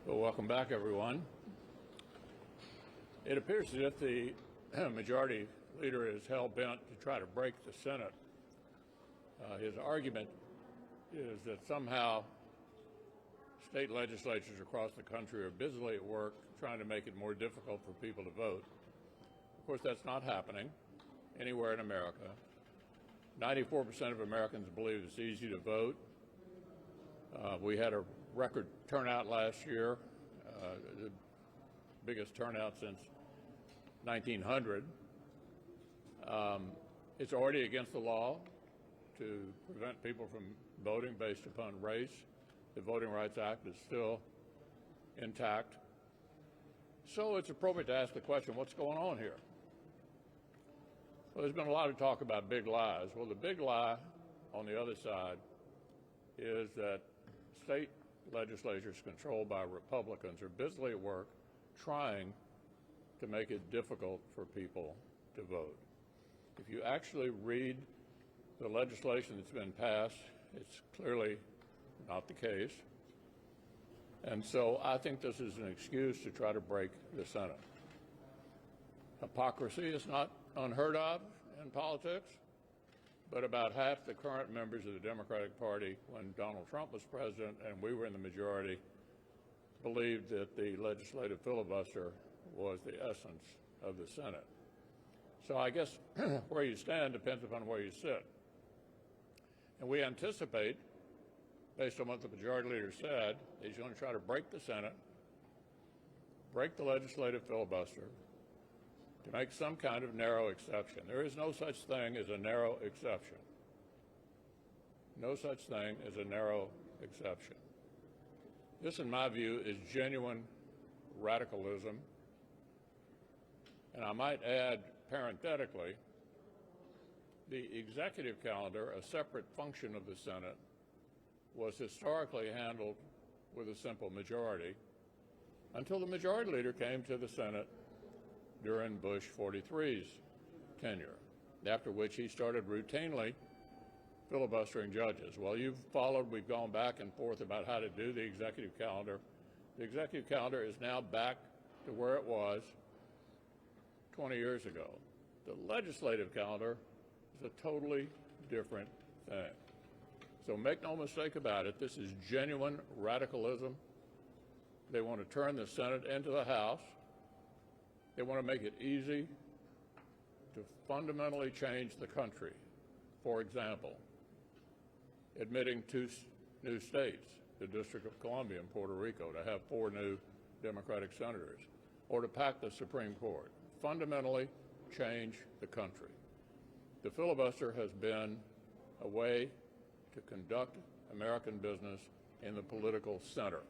Well, welcome back, everyone. It appears as if the majority leader is hell-bent to try to break the Senate. His argument is that somehow state legislatures across the country are busily at work trying to make it more difficult for people to vote. Of course, that's not happening anywhere in America. 94% of Americans believe it's easy to vote. We had a record turnout last year, the biggest turnout since 1900. It's already against the law to prevent people from voting based upon race. The Voting Rights Act is still intact. So it's appropriate to ask the question, what's going on here? Well, there's been a lot of talk about big lies. Well, the big lie on the other side is that state legislatures controlled by Republicans are busily at work trying to make it difficult for people to vote. If you actually read the legislation that's been passed, it's clearly not the case. And so I think this is an excuse to try to break the Senate. Hypocrisy is not unheard of in politics, but about half the current members of the Democratic Party, when Donald Trump was president and we were in the majority, believed that the legislative filibuster was the essence of the Senate. So I guess where you stand depends upon where you sit. And we anticipate, based on what the majority leader said, he's going to try to break the Senate, break the legislative filibuster, to make some kind of narrow exception. There is no such thing as a narrow exception. No such thing as a narrow exception. This, in my view, is genuine radicalism. And I might add, parenthetically, the executive calendar, a separate function of the Senate, was historically handled with a simple majority until the majority leader came to the Senate during Bush 43's tenure, after which he started routinely filibustering judges. Well, you've followed, we've gone back and forth about how to do the executive calendar. The executive calendar is now back to where it was 20 years ago. The legislative calendar is a totally different thing. So make no mistake about it, this is genuine radicalism. They want to turn the Senate into the House. They want to make it easy to fundamentally change the country. For example, admitting 2 new states, the District of Columbia and Puerto Rico, to have 4 new Democratic senators, or to pack the Supreme Court. Fundamentally change the country. The filibuster has been a way to conduct American business in the political center.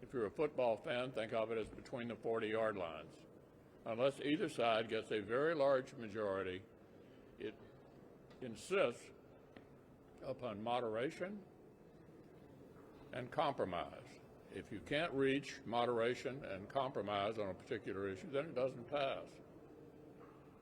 If you're a football fan, think of it as between the 40-yard lines. Unless either side gets a very large majority, it insists upon moderation and compromise. If you can't reach moderation and compromise on a particular issue, then it doesn't pass.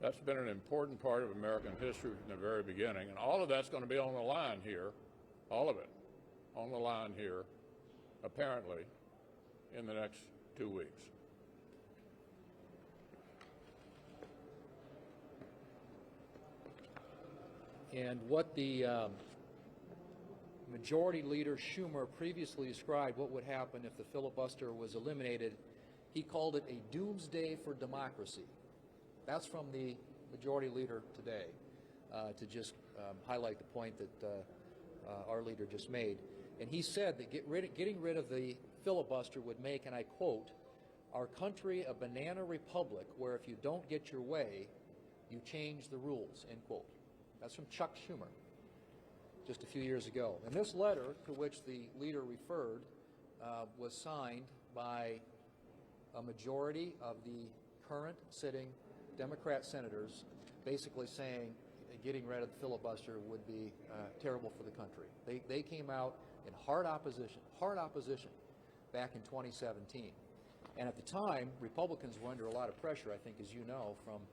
That's been an important part of American history from the very beginning, and all of that's going to be on the line here, all of it, on the line here, apparently, in the next 2 weeks. And what the Majority Leader Schumer previously described what would happen if the filibuster was eliminated, he called it a doomsday for democracy. That's from the Majority Leader today, to just highlight the point that our leader just made. And he said that getting rid of the filibuster would make, and I quote, "our country a banana republic where if you don't get your way, you change the rules," end quote. That's from Chuck Schumer just a few years ago. And this letter, to which the leader referred, was signed by a majority of the current sitting Democrat senators, basically saying getting rid of the filibuster would be terrible for the country. They came out in hard opposition back in 2017. And at the time, Republicans were under a lot of pressure, I think, as you know, from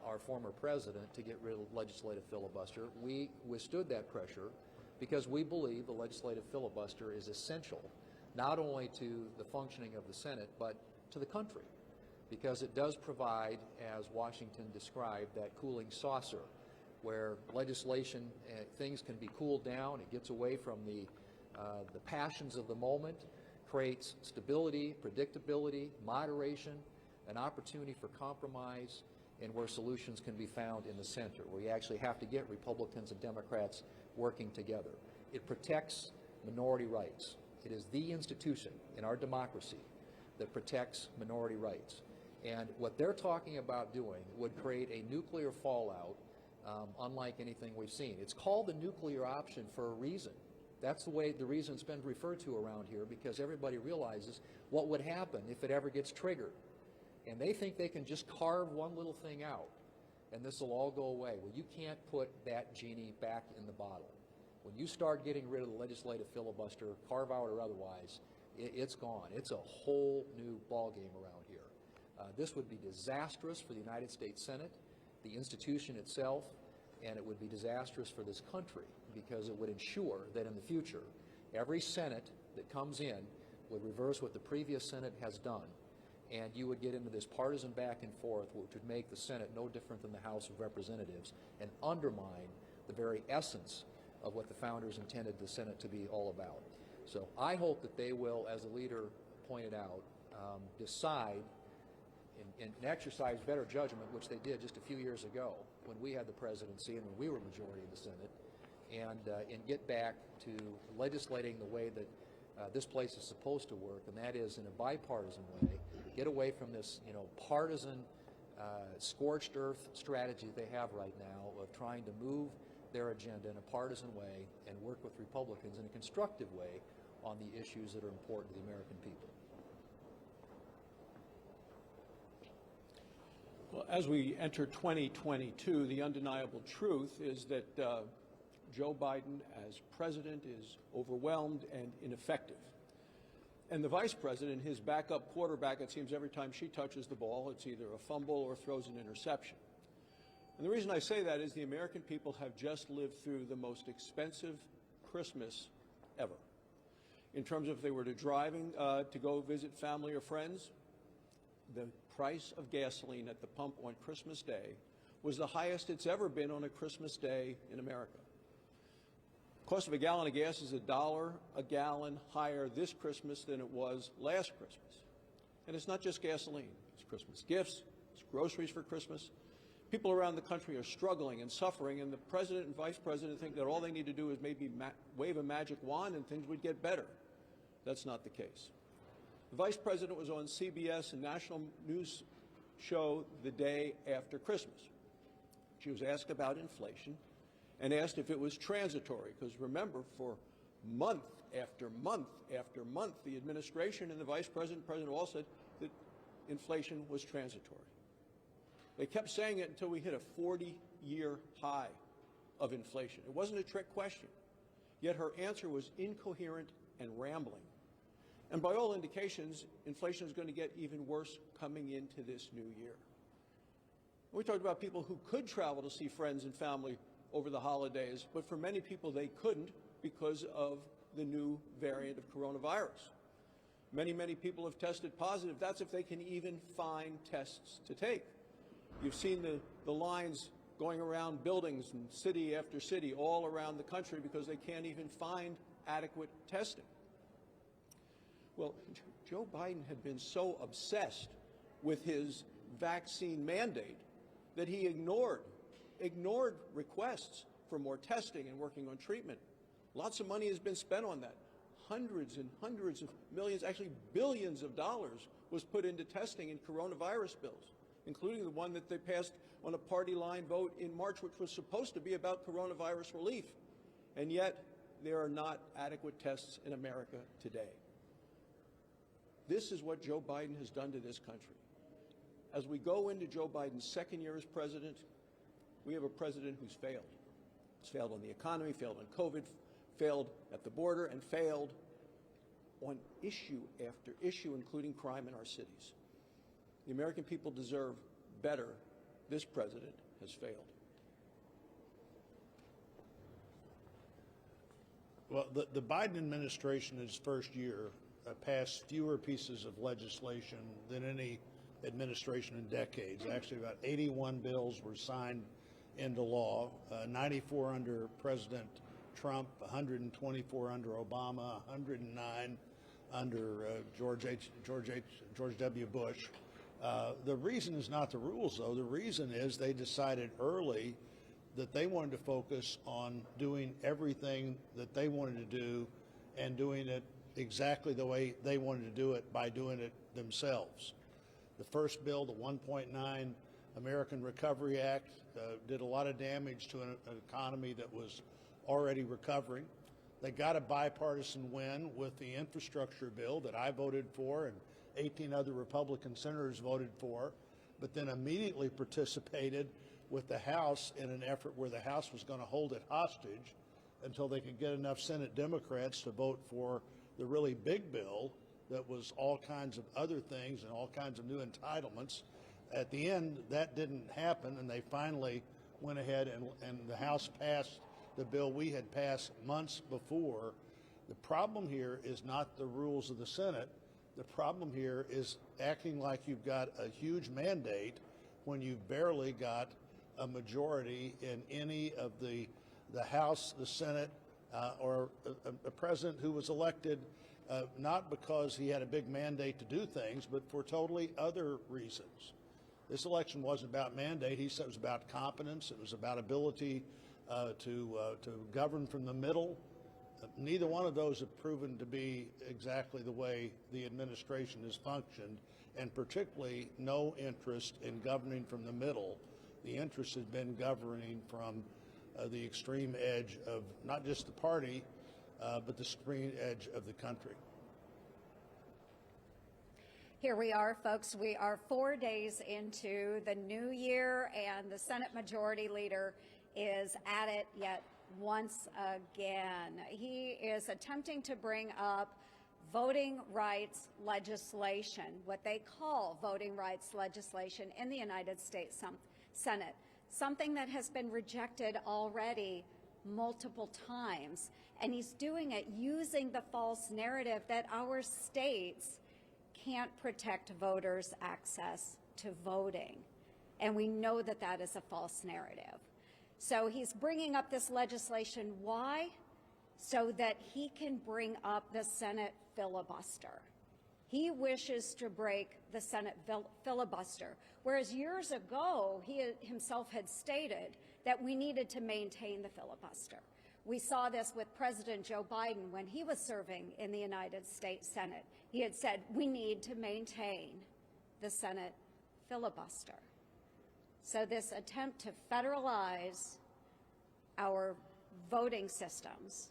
our former president to get rid of legislative filibuster. We withstood that pressure because we believe the legislative filibuster is essential not only to the functioning of the Senate, but to the country, because it does provide, as Washington described, that cooling saucer where legislation, things can be cooled down, it gets away from the passions of the moment, creates stability, predictability, moderation, an opportunity for compromise, and where solutions can be found in the center, where you actually have to get Republicans and Democrats working together. It protects minority rights. It is the institution in our democracy that protects minority rights. And what they're talking about doing would create a nuclear fallout unlike anything we've seen. It's called the nuclear option for a reason. That's the reason it's been referred to around here, because everybody realizes what would happen if it ever gets triggered. And they think they can just carve one little thing out and this will all go away. Well, you can't put that genie back in the bottle. When you start getting rid of the legislative filibuster, carve out or otherwise, it's gone. It's a whole new ballgame around here. This would be disastrous for the United States Senate, the institution itself, and it would be disastrous for this country, because it would ensure that in the future, every Senate that comes in would reverse what the previous Senate has done, and you would get into this partisan back and forth, which would make the Senate no different than the House of Representatives and undermine the very essence of what the founders intended the Senate to be all about. So I hope that they will, as the leader pointed out, decide and exercise better judgment, which they did just a few years ago when we had the presidency and when we were majority of the Senate, and get back to legislating the way that this place is supposed to work, and that is in a bipartisan way. Get away from this, partisan, scorched earth strategy they have right now of trying to move their agenda in a partisan way and work with Republicans in a constructive way on the issues that are important to the American people. Well, as we enter 2022, the undeniable truth is that Joe Biden as president is overwhelmed and ineffective. And the vice president, his backup quarterback, it seems every time she touches the ball, it's either a fumble or throws an interception. And the reason I say that is the American people have just lived through the most expensive Christmas ever. In terms of if they were driving to go visit family or friends, the price of gasoline at the pump on Christmas Day was the highest it's ever been on a Christmas day in America. The cost of a gallon of gas is $1 a gallon higher this Christmas than it was last Christmas. And it's not just gasoline. It's Christmas gifts, it's groceries for Christmas. People around the country are struggling and suffering, and the president and vice president think that all they need to do is maybe wave a magic wand and things would get better. That's not the case. The vice president was on CBS, a national news show, the day after Christmas. She was asked about inflation and asked if it was transitory, because remember, for month after month after month, the administration and the vice president and president all said that inflation was transitory. They kept saying it until we hit a 40-year high of inflation. It wasn't a trick question, yet her answer was incoherent and rambling. And by all indications, inflation is going to get even worse coming into this new year. We talked about people who could travel to see friends and family over the holidays, but for many people they couldn't because of the new variant of coronavirus. Many, many people have tested positive. That's if they can even find tests to take. You've seen the lines going around buildings and city after city all around the country because they can't even find adequate testing. Well, Joe Biden had been so obsessed with his vaccine mandate that he ignored requests for more testing and working on treatment. Lots of money has been spent on that. Hundreds and hundreds of millions, actually billions of dollars was put into testing in coronavirus bills, including the one that they passed on a party line vote in March, which was supposed to be about coronavirus relief. And yet, there are not adequate tests in America today. This is what Joe Biden has done to this country. As we go into Joe Biden's second year as president, we have a president who's failed. He's failed on the economy, failed on COVID, failed at the border, and failed on issue after issue, including crime in our cities. The American people deserve better. This president has failed. Well, the Biden administration in its first year passed fewer pieces of legislation than any administration in decades. Actually, about 81 bills were signed into law, 94 under President Trump, 124 under Obama, 109 under George W. Bush. The reason is not the rules, though. The reason is they decided early that they wanted to focus on doing everything that they wanted to do and doing it exactly the way they wanted to do it by doing it themselves. The first bill, the 1.9 American Recovery Act, did a lot of damage to an economy that was already recovering. They got a bipartisan win with the infrastructure bill that I voted for and 18 other Republican senators voted for, but then immediately participated with the House in an effort where the House was going to hold it hostage until they could get enough Senate Democrats to vote for the really big bill that was all kinds of other things and all kinds of new entitlements. At the end, that didn't happen, and they finally went ahead and the House passed the bill we had passed months before. The problem here is not the rules of the Senate. The problem here is acting like you've got a huge mandate when you've barely got a majority in any of the House, the Senate, or a president who was elected not because he had a big mandate to do things, but for totally other reasons. This election wasn't about mandate. He said it was about competence. It was about ability to govern from the middle. Neither one of those have proven to be exactly the way the administration has functioned, and particularly no interest in governing from the middle. The interest has been governing from the extreme edge of not just the party, but the extreme edge of the country. Here we are, folks. We are 4 days into the new year, and the Senate Majority Leader is at it yet once again. He is attempting to bring up voting rights legislation, what they call voting rights legislation in the United States Senate, something that has been rejected already multiple times. And he's doing it using the false narrative that our states can't protect voters' access to voting. And we know that that is a false narrative. So he's bringing up this legislation. Why? So that he can bring up the Senate filibuster. He wishes to break the Senate filibuster, whereas years ago he himself had stated that we needed to maintain the filibuster. We saw this with President Joe Biden when he was serving in the United States Senate. He had said we need to maintain the Senate filibuster. So this attempt to federalize our voting systems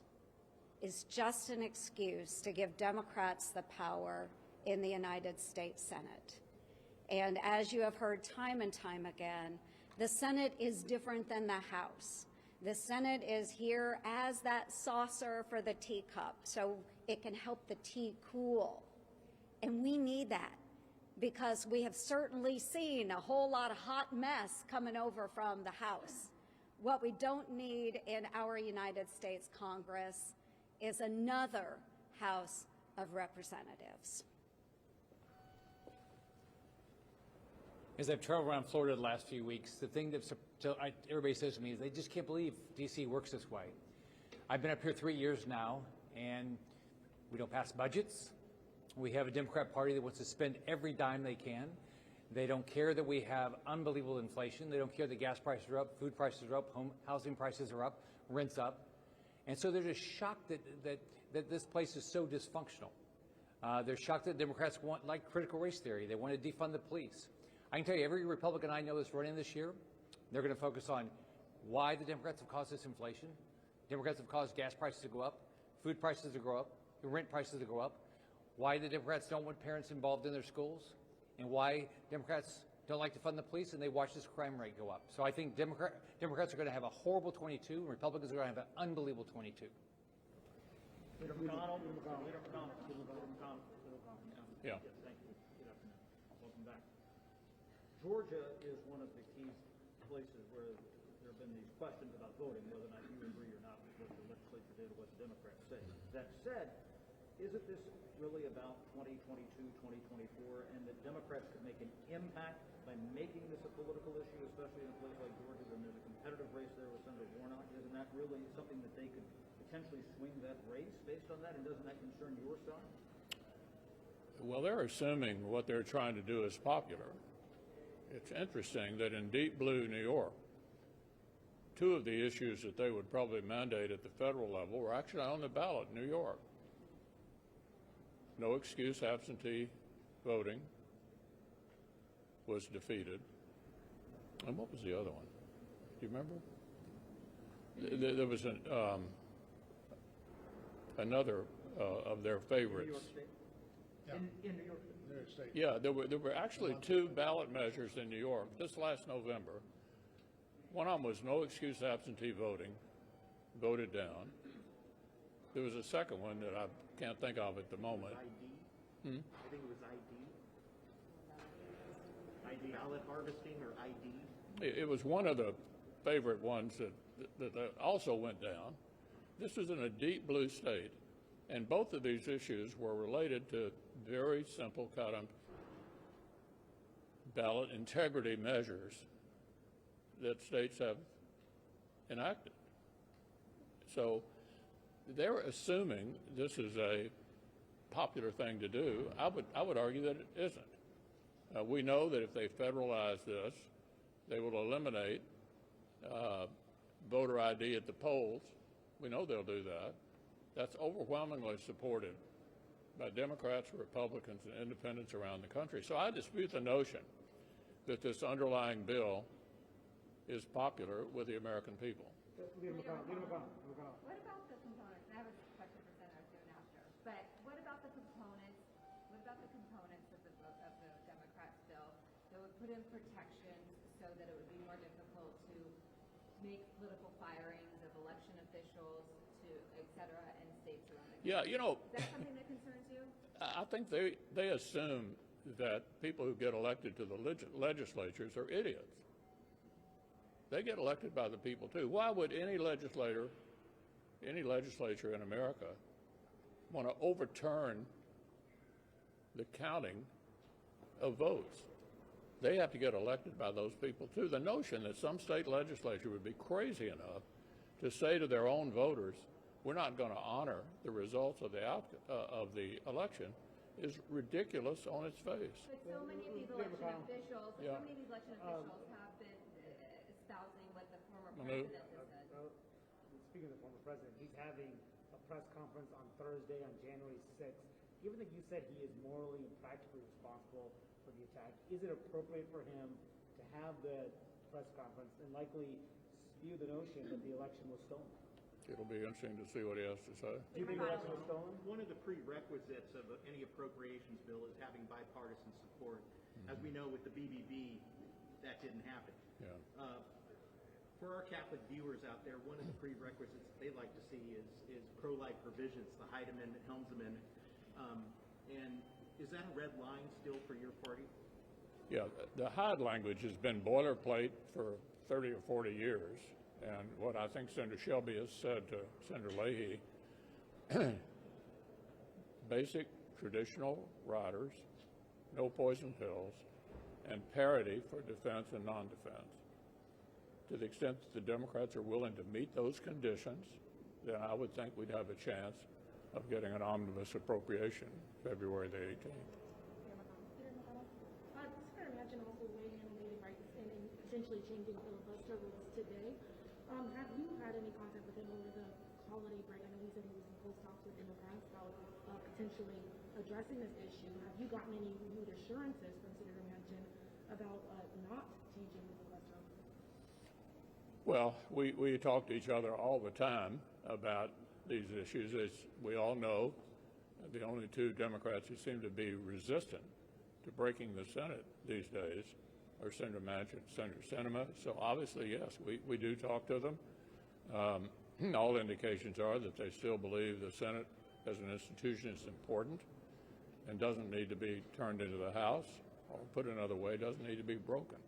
is just an excuse to give Democrats the power in the United States Senate. And as you have heard time and time again, the Senate is different than the House. The Senate is here as that saucer for the teacup, so it can help the tea cool. And we need that, because we have certainly seen a whole lot of hot mess coming over from the House. What we don't need in our United States Congress is another House of Representatives. As I've traveled around Florida the last few weeks, the thing that everybody says to me is they just can't believe D.C. works this way. I've been up here 3 years now, and we don't pass budgets. We have a Democrat Party that wants to spend every dime they can. They don't care that we have unbelievable inflation. They don't care that gas prices are up, food prices are up, housing prices are up, rents up. And so they're just shocked that this place is so dysfunctional. They're shocked that Democrats want, like critical race theory, they want to defund the police. I can tell you, every Republican I know that's running this year, they're going to focus on why the Democrats have caused this inflation. Democrats have caused gas prices to go up, food prices to go up, rent prices to go up, why the Democrats don't want parents involved in their schools, and why Democrats don't like to fund the police, and they watch this crime rate go up. So I think Democrats are going to have a horrible 22, and Republicans are going to have an unbelievable 22. Leader McConnell. Yeah. Yes, thank you. Good afternoon. Welcome back. Georgia is one of the key places where there have been these questions about voting, whether or not you agree or not with what the legislature did or what the Democrats say. That said, isn't this really about 2022, 2024, and that Democrats could make an impact by making this a political issue, especially in a place like Georgia when there's a competitive race there with Senator Warnock? Isn't that really something that they could potentially swing that race based on that, and doesn't that concern your side? Well, they're assuming what they're trying to do is popular. It's interesting that in deep blue New York, two of the issues that they would probably mandate at the federal level were actually on the ballot in New York. No excuse absentee voting was defeated. And what was the other one? Do you remember? There was another of their favorites. New York State? Yeah. In New York. New York State. Yeah, there were actually two ballot measures in New York this last November. One of them was no excuse absentee voting, voted down. There was a second one that I can't think of at the moment. ID? I think it was ID. ID, ballot harvesting or ID? It was one of the favorite ones that also went down. This was in a deep blue state, and both of these issues were related to very simple kind of ballot integrity measures that states have enacted. So they're assuming this is a popular thing to do. I would argue that it isn't. We know that if they federalize this, they will eliminate voter ID at the polls. We know they'll do that. That's overwhelmingly supported by Democrats, Republicans, and independents around the country. So I dispute the notion that this underlying bill is popular with the American people. What about the components? I have a question for Senator soon after. But what about the components? What about the components of the Democrats' bill that would put in protections so that it would be more difficult to make political firings of election officials, to et cetera, in states around the country? Yeah, you know, Is that something that concerns you? I think they assume that people who get elected to the legislatures are idiots. They get elected by the people too. Why would any legislature in America want to overturn the counting of votes? They have to get elected by those people too. The notion that some state legislature would be crazy enough to say to their own voters, we're not going to honor the results of the election is ridiculous on its face. But so many of these election officials, Yeah. so many of these election officials have been espousing what the former Manu? president has said. Speaking of the former president, he's having a press conference on Thursday, on January 6th. Given that you said he is morally and practically responsible for the attack, is it appropriate for him to have the press conference and likely spew the notion that the election was stolen? It'll be interesting to see what he has to say. Do you think the election was stolen? One of the prerequisites of any appropriations bill is having bipartisan support. As we know with the BBB, that didn't happen. Yeah. For our Catholic viewers out there, one of the prerequisites they like to see is pro-life provisions, the Hyde Amendment, Helms Amendment. And is that a red line still for your party? Yeah, the Hyde language has been boilerplate for 30 or 40 years. And what I think Senator Shelby has said to Senator Leahy, basic traditional riders, no poison pills, and parity for defense and non-defense. To the extent that the Democrats are willing to meet those conditions, then I would think we'd have a chance of getting an omnibus appropriation February the 18th. Senator Manchin also weighed in leading rights and essentially changing filibuster rules today. Have you had any contact with him over the holiday break? I know he said he was in close talks with Democrats about potentially addressing this issue. Have you gotten any renewed assurances from Senator Manchin about not changing the filibuster? Well, we talk to each other all the time about these issues. As we all know, the only two Democrats who seem to be resistant to breaking the Senate these days are Senator Manchin and Senator Sinema. So obviously, yes, we do talk to them. All indications are that they still believe the Senate as an institution is important and doesn't need to be turned into the House, or put another way, doesn't need to be broken.